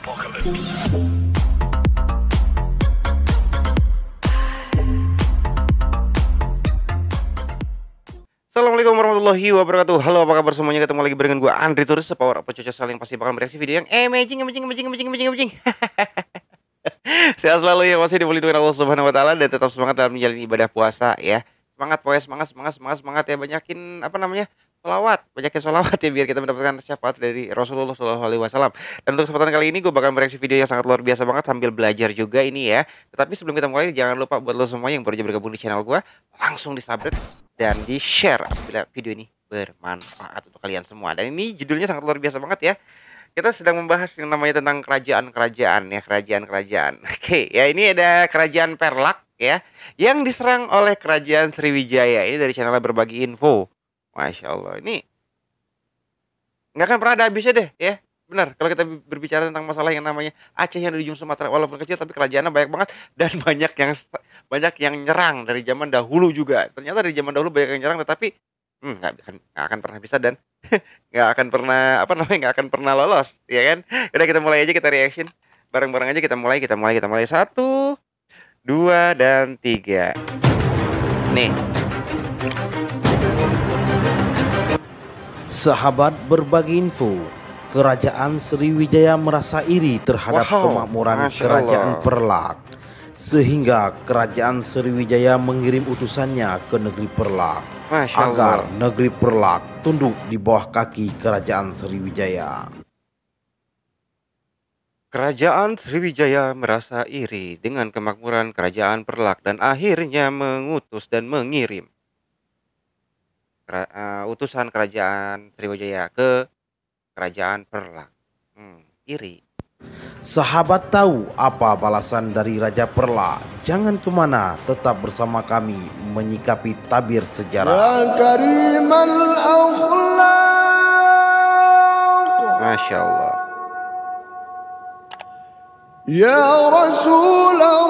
Assalamualaikum warahmatullahi wabarakatuh. Halo, apa kabar semuanya? Ketemu lagi barengan gue Andri Turis, sepower apa cocok saling pasti bakal bereaksi video yang amazing. Sehat selalu ya, masih dilindungi Allah Subhanahu wa taala dan tetap semangat dalam menjalani ibadah puasa ya. Semangat pokoknya semangat ya, banyakin apa namanya? Banyakin sholawat ya biar kita mendapatkan syafaat dari Rasulullah Shallallahu alaihi wasallam. Dan untuk kesempatan kali ini gue bakal bereaksi video yang sangat luar biasa banget sambil belajar juga ini ya. Tetapi sebelum kita mulai jangan lupa buat lo semua yang baru aja bergabung di channel gue, langsung di-subscribe dan di-share apabila video ini bermanfaat untuk kalian semua. Dan ini judulnya sangat luar biasa banget ya. Kita sedang membahas yang namanya tentang kerajaan-kerajaan ya, kerajaan-kerajaan. Oke, ya ini ada kerajaan Perlak ya, yang diserang oleh kerajaan Sriwijaya. Ini dari channel Berbagi Info. Masya Allah, ini nggak akan pernah ada habisnya deh ya. Benar, kalau kita berbicara tentang masalah yang namanya Aceh yang ada di ujung Sumatera, walaupun kecil tapi kerajaannya banyak banget dan banyak yang nyerang dari zaman dahulu juga. Ternyata dari zaman dahulu banyak yang nyerang, tetapi nggak akan pernah bisa dan nggak akan pernah apa namanya nggak akan pernah lolos, ya kan? Udah kita mulai aja, kita reaction bareng-bareng aja, kita mulai 1, 2, dan 3. Nih. Sahabat Berbagi Info, Kerajaan Sriwijaya merasa iri terhadap pemakmuran Masya Kerajaan Allah. Perlak, sehingga Kerajaan Sriwijaya mengirim utusannya ke negeri Perlak Masya agar Allah. negeri Perlak tunduk di bawah kaki Kerajaan Sriwijaya. Kerajaan Sriwijaya merasa iri dengan kemakmuran Kerajaan Perlak dan akhirnya mengutus dan mengirim utusan Kerajaan Sriwijaya ke Kerajaan Perlak. Iri. Sahabat tahu apa balasan dari Raja Perlak? Jangan kemana, tetap bersama kami menyikapi tabir sejarah. Masya Allah. Ya Rasulullah,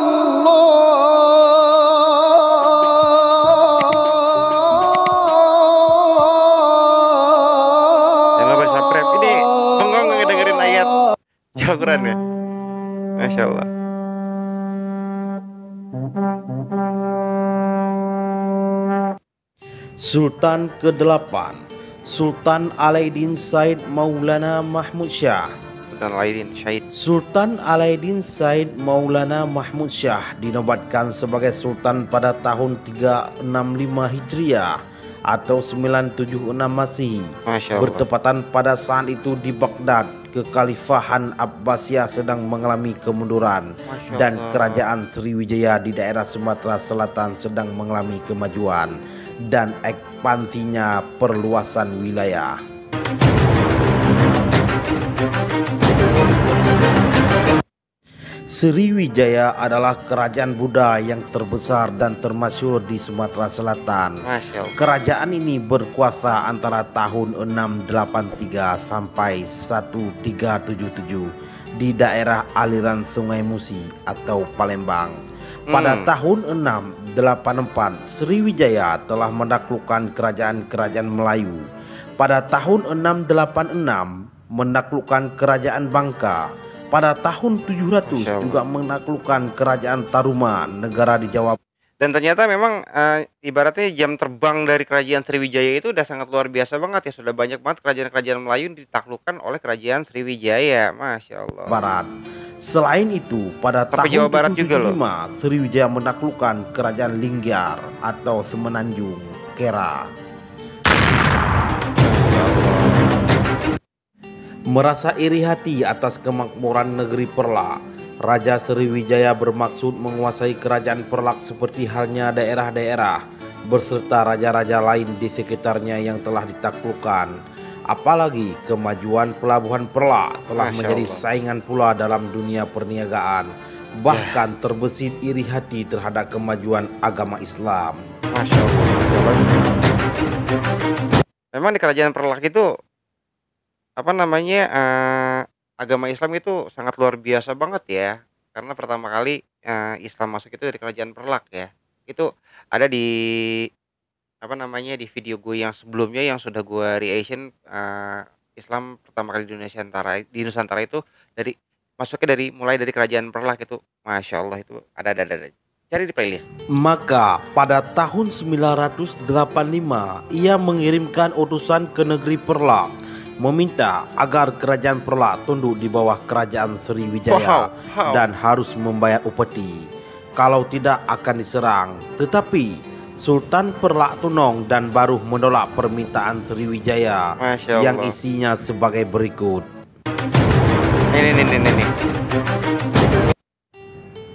jangan lupa subscribe. Ini bengong ngedengerin ayat Al-Quran ya. Masya Allah. Sultan ke-8, Sultan Alaidin Said Maulana Mahmud Shah. Sultan Alaidin Said Maulana Mahmud Shah dinobatkan sebagai sultan pada tahun 365 Hijriah atau 976 Masehi, bertepatan pada saat itu di Baghdad kekhalifahan Abbasiyah sedang mengalami kemunduran dan kerajaan Sriwijaya di daerah Sumatera Selatan sedang mengalami kemajuan dan ekspansinya perluasan wilayah. Sriwijaya adalah kerajaan Buddha yang terbesar dan termasyhur di Sumatera Selatan. Kerajaan ini berkuasa antara tahun 683 sampai 1377 di daerah aliran Sungai Musi atau Palembang. Pada tahun 684 Sriwijaya telah menaklukkan kerajaan-kerajaan Melayu. Pada tahun 686 menaklukkan kerajaan Bangka. Pada tahun 700 juga menaklukkan kerajaan Taruma, negara di Jawa. Dan ternyata memang ibaratnya jam terbang dari kerajaan Sriwijaya itu udah sangat luar biasa banget ya. Sudah banyak banget kerajaan-kerajaan Melayu ditaklukkan oleh kerajaan Sriwijaya. Masya Allah. Barat. Selain itu, pada tahun 775 Sriwijaya menaklukkan kerajaan Linggar atau Semenanjung Kera. Merasa iri hati atas kemakmuran negeri Perlak, Raja Sriwijaya bermaksud menguasai kerajaan Perlak seperti halnya daerah-daerah beserta raja-raja lain di sekitarnya yang telah ditaklukkan. Apalagi kemajuan pelabuhan Perlak telah menjadi saingan pula dalam dunia perniagaan. Bahkan terbesit iri hati terhadap kemajuan agama Islam. Masya Allah. Memang di kerajaan Perlak itu apa namanya agama Islam itu sangat luar biasa banget ya, karena pertama kali Islam masuk itu dari kerajaan Perlak ya. Itu ada di apa namanya di video gue yang sebelumnya yang sudah gue reaction, Islam pertama kali di Nusantara itu dari masuknya mulai dari kerajaan Perlak itu. Masya Allah, itu ada. Cari di playlist. Maka pada tahun 985 ia mengirimkan utusan ke negeri Perlak, meminta agar kerajaan Perlak tunduk di bawah kerajaan Sriwijaya dan harus membayar upeti. Kalau tidak akan diserang. Tetapi Sultan Perlak Tunong dan Baruh menolak permintaan Sriwijaya yang isinya sebagai berikut. Ini.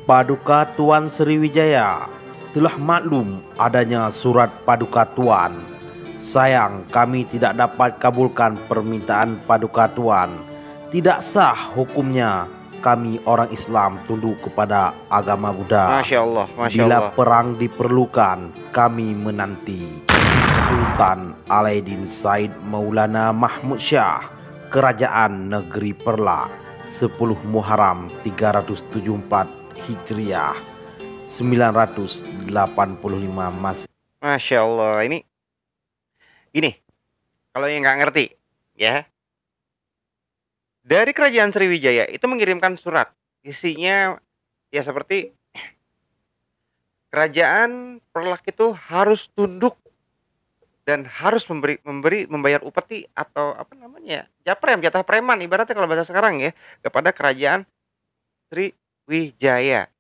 Paduka Tuan Sriwijaya, telah maklum adanya surat Paduka Tuan. Sayang kami tidak dapat kabulkan permintaan Paduka Tuan. Tidak sah hukumnya kami orang Islam tunduk kepada agama Buddha. Masya Allah. Bila perang diperlukan, kami menanti. Sultan Alaeddin Said Maulana Mahmud Shah, Kerajaan Negeri Perlak, 10 Muharram 374 Hijriah 985 Masehi. Masya Allah. Ini kalau yang nggak ngerti ya, dari kerajaan Sriwijaya itu mengirimkan surat, isinya ya seperti kerajaan Perlak itu harus tunduk dan harus membayar upeti atau apa namanya, jatah preman ibaratnya kalau bahasa sekarang ya, kepada kerajaan Sriwijaya.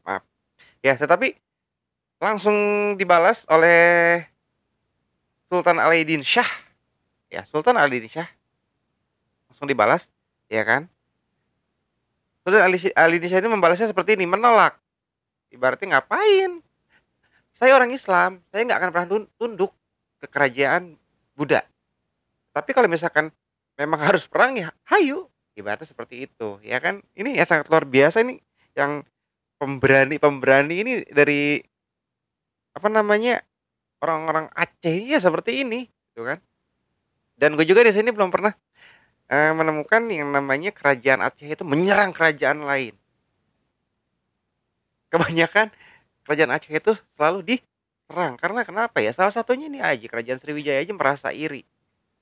Maaf ya, tetapi langsung dibalas oleh Sultan Alaeddin Shah ya, Sultan Alaeddin Shah langsung dibalas ya kan. Sultan Alaeddin Shah ini membalasnya seperti ini, menolak. Ibaratnya ngapain, saya orang Islam, saya nggak akan pernah tunduk ke kerajaan Buddha. Tapi kalau misalkan memang harus perang ya hayu, ibaratnya seperti itu ya kan. Ini ya sangat luar biasa ini, yang pemberani ini dari apa namanya, orang-orang Aceh ini ya seperti ini gitu kan. Dan gue juga di sini belum pernah menemukan yang namanya kerajaan Aceh itu menyerang kerajaan lain. Kebanyakan kerajaan Aceh itu selalu diserang. Karena kenapa ya? Salah satunya ini aja, kerajaan Sriwijaya aja merasa iri.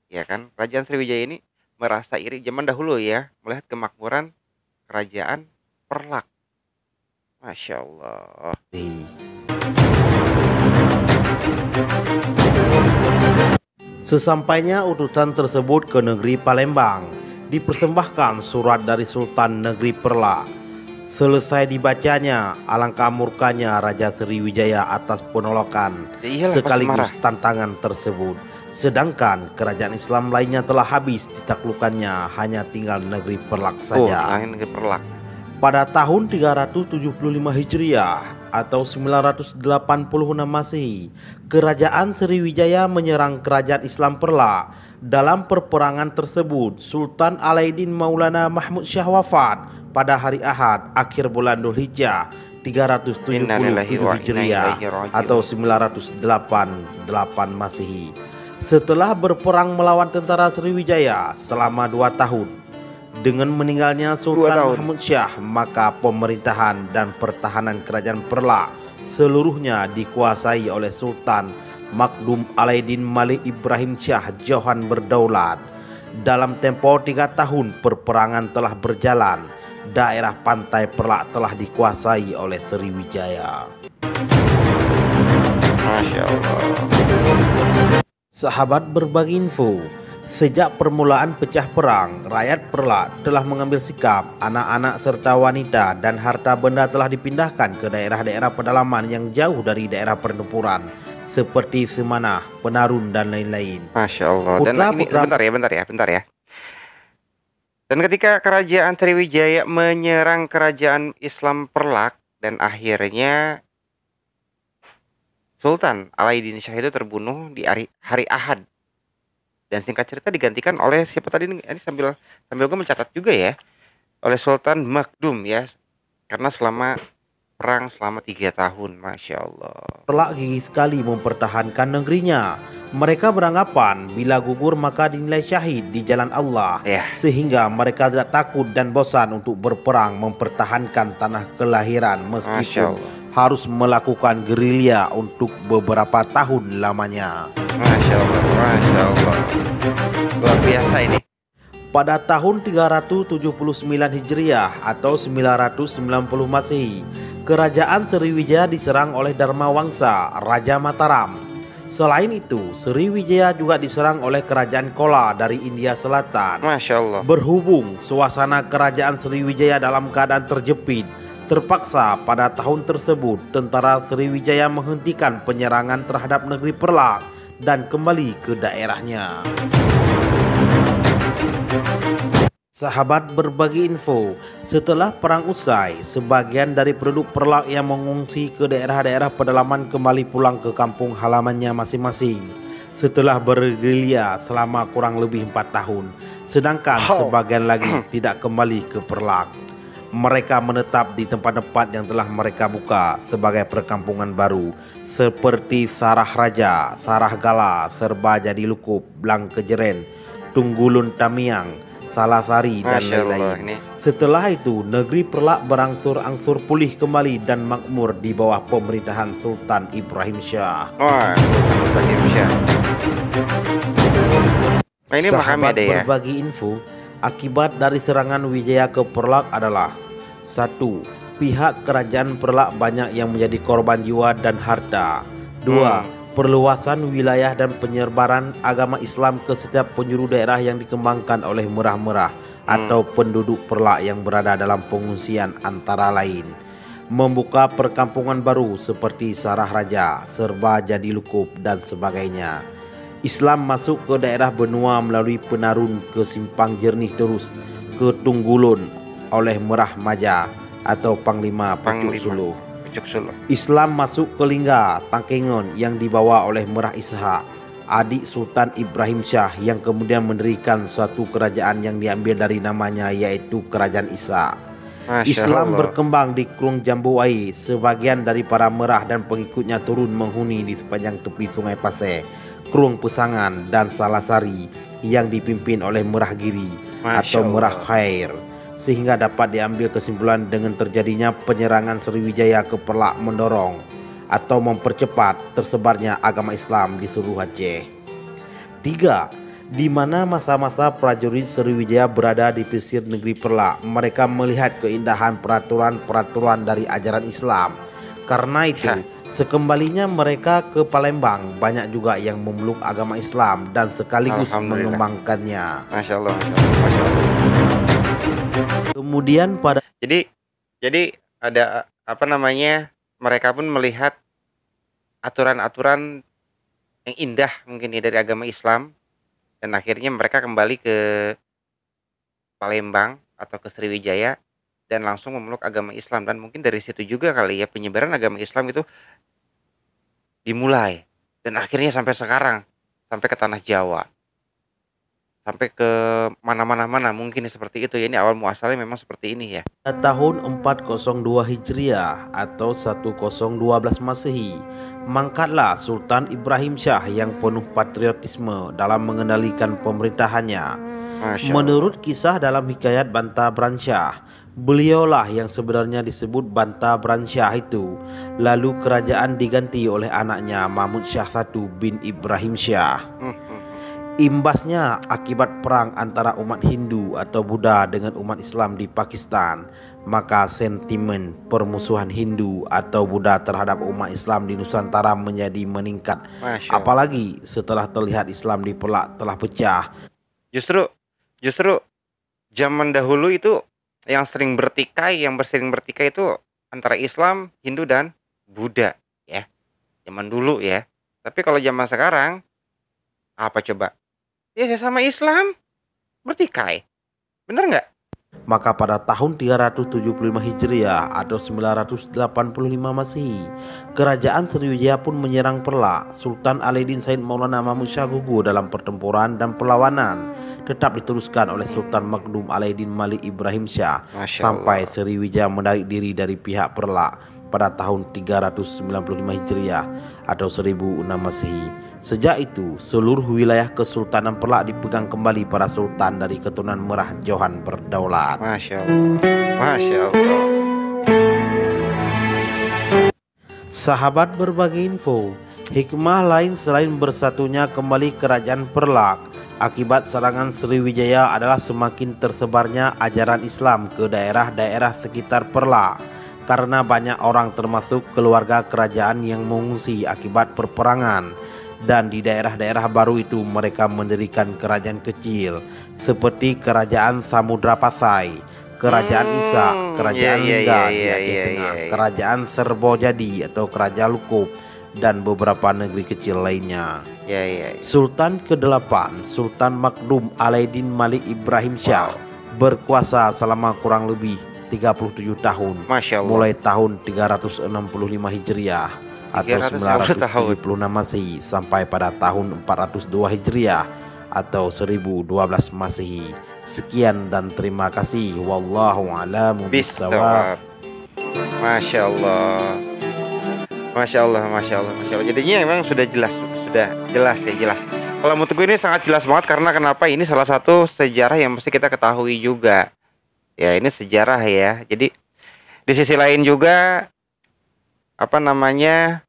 Ya kan? Kerajaan Sriwijaya ini merasa iri zaman dahulu ya, melihat kemakmuran kerajaan Perlak. Masya Allah. Sesampainya utusan tersebut ke negeri Palembang, dipersembahkan surat dari Sultan Negeri Perlak. Selesai dibacanya, alangkah murkanya Raja Sriwijaya atas penolakan sekaligus tantangan tersebut. Sedangkan kerajaan Islam lainnya telah habis ditaklukannya, hanya tinggal negeri Perlak saja. Negeri Perlak. Pada tahun 375 Hijriah atau 986 Masehi, kerajaan Sriwijaya menyerang kerajaan Islam Perlak. Dalam perperangan tersebut, Sultan Alaeddin Maulana Mahmud Shah wafat pada hari Ahad akhir bulan Dzulhijjah 377 Hijriah atau 988 Masehi. Setelah berperang melawan tentara Sriwijaya selama 2 tahun. Dengan meninggalnya Sultan Mahmud Shah, maka pemerintahan dan pertahanan kerajaan Perlak seluruhnya dikuasai oleh Sultan Makdum Alaeddin Malik Ibrahim Shah Johan Berdaulat. Dalam tempo 3 tahun perperangan telah berjalan, daerah pantai Perlak telah dikuasai oleh Sriwijaya. Masya Allah. Sahabat berbagi info, sejak permulaan pecah perang, rakyat Perlak telah mengambil sikap. Anak-anak serta wanita dan harta benda telah dipindahkan ke daerah-daerah pedalaman yang jauh dari daerah pertempuran, seperti Semanah, Penarun, dan lain-lain. Masya Allah. Dan ini bentar ya. Dan ketika kerajaan Sriwijaya menyerang kerajaan Islam Perlak, dan akhirnya Sultan Alaeddin Shah itu terbunuh di hari Ahad. Dan singkat cerita digantikan oleh siapa tadi, ini sambil gue mencatat juga ya, oleh Sultan Makdum ya, karena selama perang selama 3 tahun. Masya Allah. Perlak gigih sekali mempertahankan negerinya. Mereka beranggapan bila gugur maka dinilai syahid di jalan Allah ya. Sehingga mereka tidak takut dan bosan untuk berperang mempertahankan tanah kelahiran, meskipun harus melakukan gerilya untuk beberapa tahun lamanya. Masya Allah, Masya Allah. Luar biasa ini. Pada tahun 379 Hijriah atau 990 Masehi, Kerajaan Sriwijaya diserang oleh Dharmawangsa, Raja Mataram. Selain itu, Sriwijaya juga diserang oleh Kerajaan Kola dari India Selatan. Masya Allah. Berhubung suasana Kerajaan Sriwijaya dalam keadaan terjepit, terpaksa pada tahun tersebut tentara Sriwijaya menghentikan penyerangan terhadap negeri Perlak dan kembali ke daerahnya. Sahabat berbagi info, setelah perang usai, sebagian dari penduduk Perlak yang mengungsi ke daerah-daerah pedalaman kembali pulang ke kampung halamannya masing-masing setelah bergerilya selama kurang lebih 4 tahun, sedangkan sebagian lagi tidak kembali ke Perlak. Mereka menetap di tempat-tempat yang telah mereka buka sebagai perkampungan baru seperti Sarah Raja, Sarah Gala, Serba Jadi Lukup, Blang Kejeren, Tunggulun Tamiang, Salasari, dan lain-lain. Setelah itu, negeri Perlak berangsur-angsur pulih kembali dan makmur di bawah pemerintahan Sultan Ibrahim Shah. Ibrahim Shah. Nah, ini Sahabat ya. berbagi info, akibat dari serangan Wijaya ke Perlak adalah 1. Pihak kerajaan Perlak banyak yang menjadi korban jiwa dan harta. 2. Perluasan wilayah dan penyebaran agama Islam ke setiap penjuru daerah yang dikembangkan oleh merah-merah atau penduduk Perlak yang berada dalam pengungsian, antara lain membuka perkampungan baru seperti Sarah Raja, Serba Jadi Lukup, dan sebagainya. Islam masuk ke daerah benua melalui Penarun ke Simpang Jernih terus ke Tunggulun oleh Merah Maja atau Panglima Pucuk Suluh. Islam masuk ke Lingga, Tangkengon yang dibawa oleh Merah Ishak, adik Sultan Ibrahim Shah, yang kemudian mendirikan suatu kerajaan yang diambil dari namanya, yaitu Kerajaan Ishak. Islam berkembang di Krung Jambuai. Sebagian dari para Merah dan pengikutnya turun menghuni di sepanjang tepi Sungai Pasir, Krung Pesangan, dan Salasari yang dipimpin oleh Merah Giri atau Merah Khair, sehingga dapat diambil kesimpulan dengan terjadinya penyerangan Sriwijaya ke Perlak mendorong atau mempercepat tersebarnya agama Islam di seluruh Aceh. 3. Di mana masa-masa prajurit Sriwijaya berada di pesisir negeri Perlak, mereka melihat keindahan peraturan-peraturan dari ajaran Islam. Karena itu, sekembalinya mereka ke Palembang, banyak juga yang memeluk agama Islam dan sekaligus mengembangkannya. Masya Allah, Masya Allah, Masya Allah. Kemudian pada jadi ada apa namanya, mereka pun melihat aturan-aturan yang indah mungkin ya dari agama Islam, dan akhirnya mereka kembali ke Palembang atau ke Sriwijaya dan langsung memeluk agama Islam, dan mungkin dari situ juga kali ya penyebaran agama Islam itu dimulai dan akhirnya sampai sekarang, sampai ke tanah Jawa, sampai ke mana-mana mungkin seperti itu ya. Ini awal muasalnya memang seperti ini ya. Tahun 402 Hijriah atau 1012 Masehi, mangkatlah Sultan Ibrahim Shah yang penuh patriotisme dalam mengendalikan pemerintahannya. Menurut kisah dalam hikayat Banta Bransyah, beliaulah yang sebenarnya disebut Banta Bransyah itu. Lalu kerajaan diganti oleh anaknya Mahmud Shah I bin Ibrahim Shah. Imbasnya akibat perang antara umat Hindu atau Buddha dengan umat Islam di Pakistan, maka sentimen permusuhan Hindu atau Buddha terhadap umat Islam di Nusantara menjadi meningkat. Apalagi setelah terlihat Islam di Perlak telah pecah. Justru zaman dahulu itu yang sering bertikai itu antara Islam, Hindu, dan Buddha ya. Zaman dulu ya. Tapi kalau zaman sekarang apa coba? Ya sesama Islam bertikai. Bener nggak? Maka pada tahun 375 Hijriah atau 985 Masehi, Kerajaan Sriwijaya pun menyerang Perlak. Sultan Alaeddin Said Maulana Mahmud Shah gugur dalam pertempuran, dan perlawanan tetap diteruskan oleh Sultan Maghdum Alaeddin Malik Ibrahim Shah sampai Sriwijaya menarik diri dari pihak Perlak pada tahun 395 Hijriah atau 1006 Masehi. Sejak itu, seluruh wilayah Kesultanan Perlak dipegang kembali para sultan dari keturunan Merah Johan berdaulat. Masya Allah. Masya Allah. Sahabat berbagi info, hikmah lain selain bersatunya kembali Kerajaan Perlak Akibat serangan Sriwijaya adalah semakin tersebarnya ajaran Islam ke daerah-daerah sekitar Perla, karena banyak orang termasuk keluarga kerajaan yang mengungsi akibat perperangan. Dan di daerah-daerah baru itu mereka mendirikan kerajaan kecil seperti Kerajaan Samudra Pasai, Kerajaan Ishak, Kerajaan Lingga di Aceh Tengah, Kerajaan Serbojadi atau Kerajaan Lukup, dan beberapa negeri kecil lainnya. Sultan ke-8, Sultan Makdum Alaidin Malik Ibrahim Shah, berkuasa selama kurang lebih 37 tahun, mulai tahun 365 Hijriah atau 976 Masehi sampai pada tahun 402 Hijriah atau 1012 Masehi. Sekian dan terima kasih. Wallahu a'lam bishawab. Masya Allah. Masya Allah, Masya Allah, Masya Allah. Jadinya memang sudah jelas ya, jelas. Kalau menurutku ini sangat jelas banget, karena kenapa? Ini salah satu sejarah yang mesti kita ketahui juga. Ya, ini sejarah ya. Jadi di sisi lain juga adanya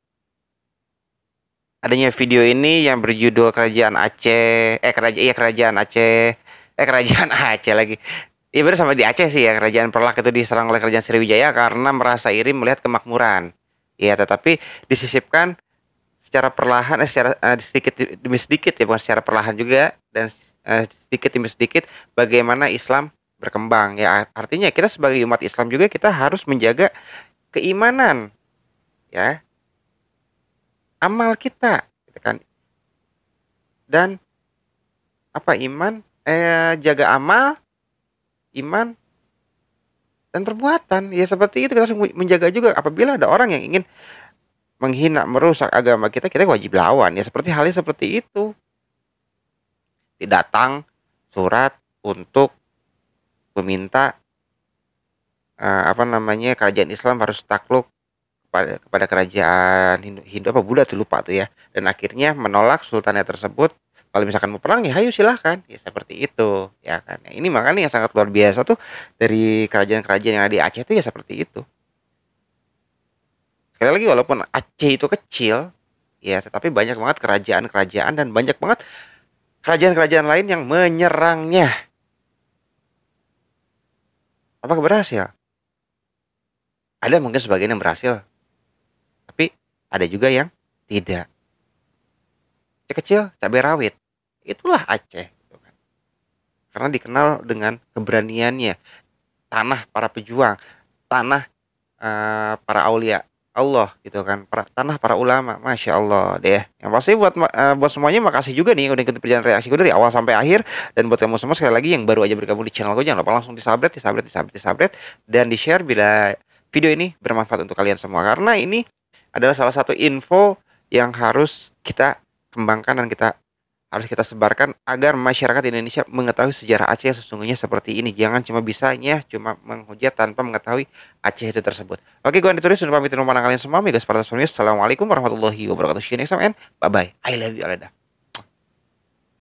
video ini yang berjudul Kerajaan Aceh, Kerajaan Aceh lagi. Iya benar, sama di Aceh sih ya, Kerajaan Perlak itu diserang oleh Kerajaan Sriwijaya karena merasa iri melihat kemakmuran. Ya, tetapi disisipkan secara perlahan, sedikit demi sedikit ya, bukan secara perlahan juga, dan sedikit demi sedikit bagaimana Islam berkembang. Ya, artinya kita sebagai umat Islam juga kita harus menjaga keimanan, ya, amal kita, gitu kan. Dan jaga amal, iman, dan perbuatan. Ya seperti itu, kita harus menjaga juga. Apabila ada orang yang ingin menghina, merusak agama kita, kita wajib lawan. Ya seperti halnya seperti itu. Datang surat untuk meminta kerajaan Islam harus takluk kepada kerajaan Hindu apa Buddha tuh, lupa tuh ya. Dan akhirnya menolak sultannya tersebut. Kalau misalkan mau perang ya ayo silahkan, ya seperti itu ya kan. Nah, ini makanya yang sangat luar biasa tuh dari kerajaan-kerajaan yang ada di Aceh itu ya seperti itu. Sekali lagi, walaupun Aceh itu kecil ya, tetapi banyak banget kerajaan-kerajaan dan banyak banget kerajaan-kerajaan lain yang menyerangnya. Apakah berhasil? Ada mungkin sebagian yang berhasil, tapi ada juga yang tidak. Aceh kecil, cabai rawit. Itulah Aceh, gitu kan. Karena dikenal dengan keberaniannya, tanah para pejuang, tanah para aulia Allah, gitu kan, tanah para ulama. Masya Allah deh. Yang pasti buat semuanya makasih juga nih udah ikuti perjalanan reaksi gue dari awal sampai akhir. Dan buat kamu semua sekali lagi yang baru aja bergabung di channel gue, jangan lupa langsung disabret dan di share bila video ini bermanfaat untuk kalian semua, karena ini adalah salah satu info yang harus kita kembangkan dan harus kita sebarkan agar masyarakat Indonesia mengetahui sejarah Aceh yang sesungguhnya seperti ini. Jangan cuma menghujat tanpa mengetahui Aceh itu tersebut. Oke, gue Andi Turis, pamit rumah kalian semua. Assalamualaikum warahmatullahi wabarakatuh. See you next time and bye bye. I love you all.